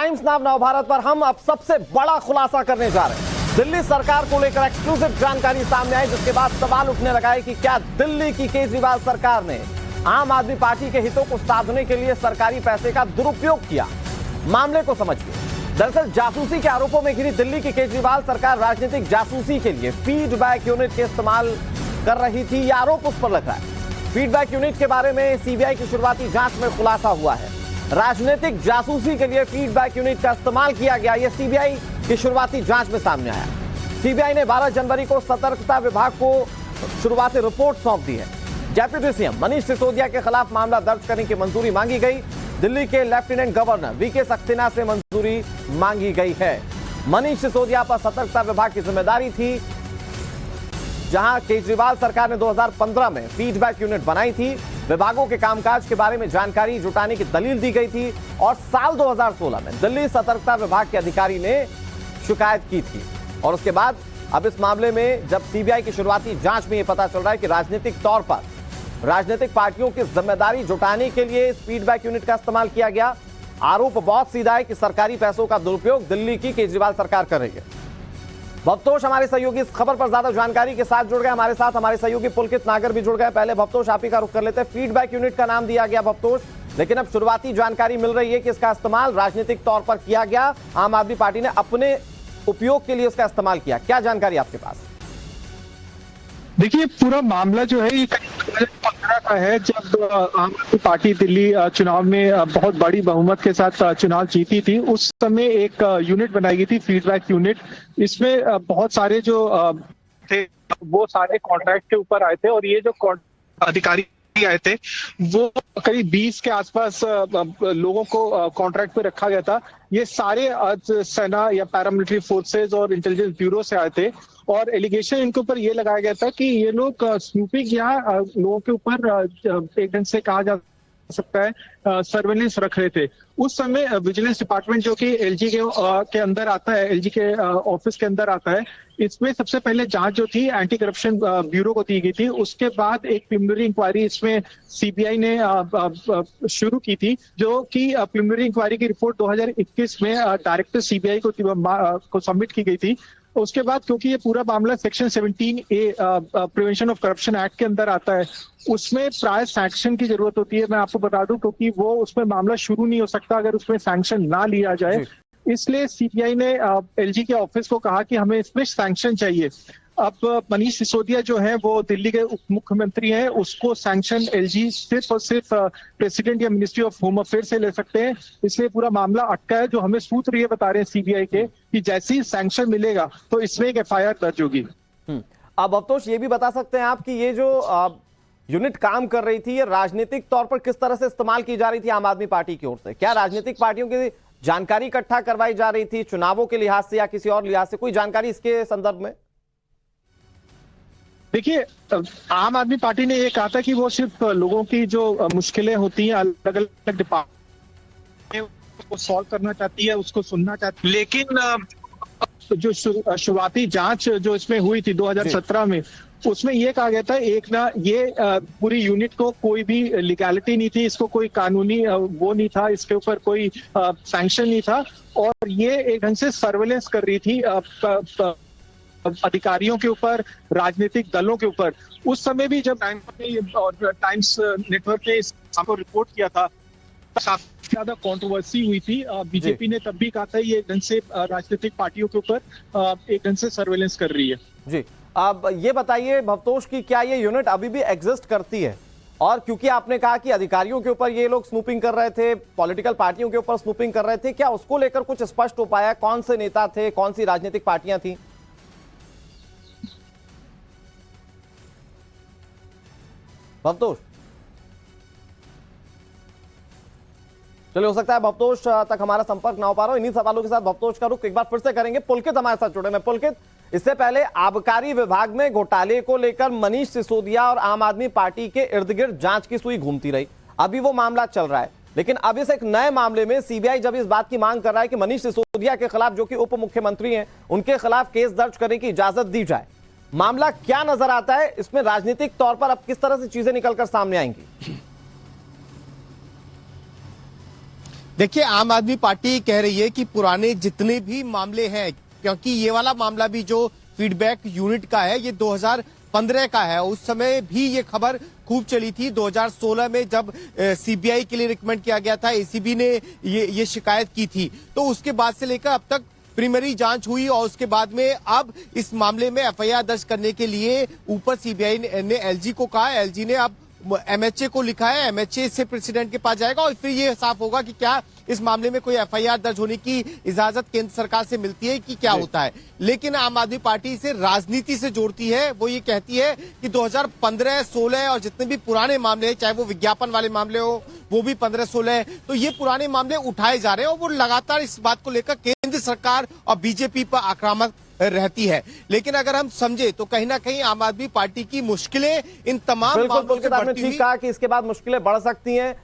Times now Navbharat पर हम अब सबसे बड़ा खुलासा करने जा रहे हैं। दिल्ली सरकार को लेकर एक्सक्लूसिव जानकारी सामने आई, जिसके बाद सवाल उठने लगा है कि क्या दिल्ली की केजरीवाल सरकार ने आम आदमी पार्टी के हितों को साधने के लिए सरकारी पैसे का दुरुपयोग किया। मामले को समझिए। दरअसल जासूसी के आरोपों में घिरी दिल्ली की केजरीवाल सरकार राजनीतिक जासूसी के लिए फीडबैक यूनिट के इस्तेमाल कर रही थी, यह आरोप उस पर लग रहा है। फीडबैक यूनिट के बारे में सीबीआई की शुरुआती जांच में खुलासा हुआ है। राजनीतिक जासूसी के लिए फीडबैक यूनिट का इस्तेमाल किया गया, यह सीबीआई की शुरुआती जांच में सामने आया। सीबीआई ने 12 जनवरी को सतर्कता विभाग को शुरुआती रिपोर्ट सौंप दी है। डेप्यूटी सीएम मनीष सिसोदिया के खिलाफ मामला दर्ज करने की मंजूरी मांगी गई। दिल्ली के लेफ्टिनेंट गवर्नर वीके सक्सेना से मंजूरी मांगी गई है। मनीष सिसोदिया पर सतर्कता विभाग की जिम्मेदारी थी, जहां केजरीवाल सरकार ने 2015 में फीडबैक यूनिट बनाई थी। विभागों के कामकाज के बारे में जानकारी जुटाने की दलील दी गई थी और साल 2016 में दिल्ली सतर्कता विभाग के अधिकारी ने शिकायत की थी। और उसके बाद अब इस मामले में जब सीबीआई की शुरुआती जांच में यह पता चल रहा है कि राजनीतिक तौर पर राजनीतिक पार्टियों की जिम्मेदारी जुटाने के लिए इस फीडबैक यूनिट का इस्तेमाल किया गया। आरोप बहुत सीधा है कि सरकारी पैसों का दुरुपयोग दिल्ली की केजरीवाल सरकार कर रही है। भवतोष हमारे सहयोगी इस खबर पर ज्यादा जानकारी के साथ जुड़ गए। हमारे साथ हमारे सहयोगी पुलकित नागर भी जुड़ गए। पहले भवतोष आप ही का रुख कर लेते हैं। फीडबैक यूनिट का नाम दिया गया भवतोष, लेकिन अब शुरुआती जानकारी मिल रही है कि इसका इस्तेमाल राजनीतिक तौर पर किया गया। आम आदमी पार्टी ने अपने उपयोग के लिए उसका इस्तेमाल किया। क्या जानकारी आपके पास? देखिए, पूरा मामला जो है ये 2015 का है, जब आम आदमी पार्टी दिल्ली चुनाव में बहुत बड़ी बहुमत के साथ चुनाव जीती थी। उस समय एक यूनिट बनाई गई थी, फीडबैक यूनिट। इसमें बहुत सारे जो थे वो सारे कॉन्ट्रैक्ट के ऊपर आए थे, और ये जो अधिकारी आए थे वो करीब 20 के आसपास लोगों को कॉन्ट्रैक्ट पे रखा गया था। ये सारे सेना या पैरामिलिट्री फोर्सेस और इंटेलिजेंस ब्यूरो से आए थे, और एलिगेशन इनके ऊपर ये लगाया गया था कि ये लोग स्नूपिंग या लोगों के ऊपर एक ढंग से कहा जा सकता है सर्वेलेंस रख रहे थे। उस समय विजिलेंस डिपार्टमेंट, जो कि एलजी के अंदर आता है, एलजी के ऑफिस के अंदर आता है, इसमें सबसे पहले जांच जो थी एंटी करप्शन ब्यूरो को दी गई थी। उसके बाद एक प्रिलिमिनरी इंक्वायरी इसमें सीबीआई ने शुरू की थी, जो कि प्रिलिमिनरी इंक्वायरी की रिपोर्ट 2021 में डायरेक्टर सीबीआई को सबमिट की गई थी। उसके बाद क्योंकि ये पूरा मामला section 17A prevention of corruption act के अंदर आता है, उसमें प्रायर सैंक्शन की जरूरत होती है। मैं आपको बता दूं, क्योंकि वो उसमें मामला शुरू नहीं हो सकता अगर उसमें सैंक्शन ना लिया जाए। इसलिए सीबीआई ने एलजी के ऑफिस को कहा कि हमें इसमें सैंक्शन चाहिए। अब मनीष सिसोदिया जो है वो दिल्ली के उप मुख्यमंत्री हैं, उसको सैंक्शन एलजी सिर्फ और सिर्फ प्रेसिडेंट या मिनिस्ट्री ऑफ होम अफेयर से ले सकते हैं। इसलिए पूरा मामला अटका है। जो हमें सूत्र ये बता रहे हैं सीबीआई के कि जैसे ही सैंक्शन मिलेगा तो इसमें एक एफआईआर दर्ज होगी। अब अवतोष ये भी बता सकते हैं आप कि ये जो यूनिट काम कर रही थी, ये राजनीतिक तौर पर किस तरह से इस्तेमाल की जा रही थी आम आदमी पार्टी की ओर से? क्या राजनीतिक पार्टियों की जानकारी इकट्ठा करवाई जा रही थी चुनावों के लिहाज से या किसी और लिहाज से? कोई जानकारी इसके संदर्भ में? देखिए, आम आदमी पार्टी ने ये कहा था कि वो सिर्फ लोगों की जो मुश्किलें होती हैं अलग अलग डिपार्टमेंट को सॉल्व करना चाहती है, उसको सुनना चाहती है। लेकिन जो शुरुआती जांच जो इसमें हुई थी 2017 में, उसमें ये कहा गया था एक ना ये पूरी यूनिट को कोई भी लीगैलिटी नहीं थी, इसको कोई कानूनी वो नहीं था, इसके ऊपर कोई सैंक्शन नहीं था, और ये एक ढंग से सर्वेलेंस कर रही थी अधिकारियों के ऊपर, राजनीतिक दलों के ऊपर। उस समय भी जब टाइम्स नेटवर्क ने इसको रिपोर्ट किया था, काफी ज्यादा कंट्रोवर्सी हुई थी। बीजेपी ने तब भी कहा था ये ढंग से राजनीतिक पार्टियों के ऊपर एक ढंग से सर्वेलेंस कर रही है। जी, अब ये बताइए भवतोष की क्या ये यूनिट अभी भी एग्जिस्ट करती है? और क्योंकि आपने कहा कि अधिकारियों के ऊपर ये लोग स्नूपिंग कर रहे थे, पॉलिटिकल पार्टियों के ऊपर स्नूपिंग कर रहे थे, क्या उसको लेकर कुछ स्पष्ट हो पाया? कौन से नेता थे, कौन सी राजनीतिक पार्टियां थी? भवतोष, चलिए, हो सकता है भवतोष तक हमारा संपर्क ना हो पा रहा हो। इन्हीं सवालों के साथ भवतोष का रुख एक बार फिर से करेंगे। पुलकित हमारे साथ जुड़े। मैं पुलकित, इससे पहले आबकारी विभाग में घोटाले को लेकर मनीष सिसोदिया और आम आदमी पार्टी के इर्द गिर्द जांच की सुई घूमती रही। अभी वो मामला चल रहा है, लेकिन अब इस एक नए मामले में सीबीआई जब इस बात की मांग कर रहा है कि मनीष सिसोदिया के खिलाफ, जो कि उप मुख्यमंत्री हैं, उनके खिलाफ केस दर्ज करने की इजाजत दी जाए, मामला क्या नजर आता है इसमें? राजनीतिक तौर पर अब किस तरह से चीजें निकलकर सामने आएंगी? देखिए, आम आदमी पार्टी कह रही है कि पुराने जितने भी मामले हैं, क्योंकि ये वाला मामला भी जो फीडबैक यूनिट का है ये 2015 का है, उस समय भी ये खबर खूब चली थी। 2016 में जब सीबीआई के लिए रिकमेंड किया गया था, एसीबी ने ये शिकायत की थी, तो उसके बाद से लेकर अब तक प्रीलिमिनरी जांच हुई और उसके बाद में अब इस मामले में एफआईआर दर्ज करने के लिए ऊपर सीबीआई ने एलजी को कहा, एलजी ने अब एमएचए को लिखा है, एमएचए से प्रेसिडेंट के पास जाएगा और फिर ये साफ होगा कि क्या इस मामले में कोई एफआईआर दर्ज होने की इजाजत केंद्र सरकार से मिलती है कि क्या होता है। लेकिन आम आदमी पार्टी इसे राजनीति से जोड़ती है। वो ये कहती है कि 2015, 16 और जितने भी पुराने मामले हैं, चाहे वो विज्ञापन वाले मामले हो, वो भी 15, 16, तो ये पुराने मामले उठाए जा रहे हैं और वो लगातार इस बात को लेकर केंद्र सरकार और बीजेपी पर आक्रामक रहती है। लेकिन अगर हम समझे तो कहीं ना कहीं आम आदमी पार्टी की मुश्किलें इन तमाम मामलों से बढ़ती हुई, ठीक कहा कि इसके बाद मुश्किलें बढ़ सकती हैं।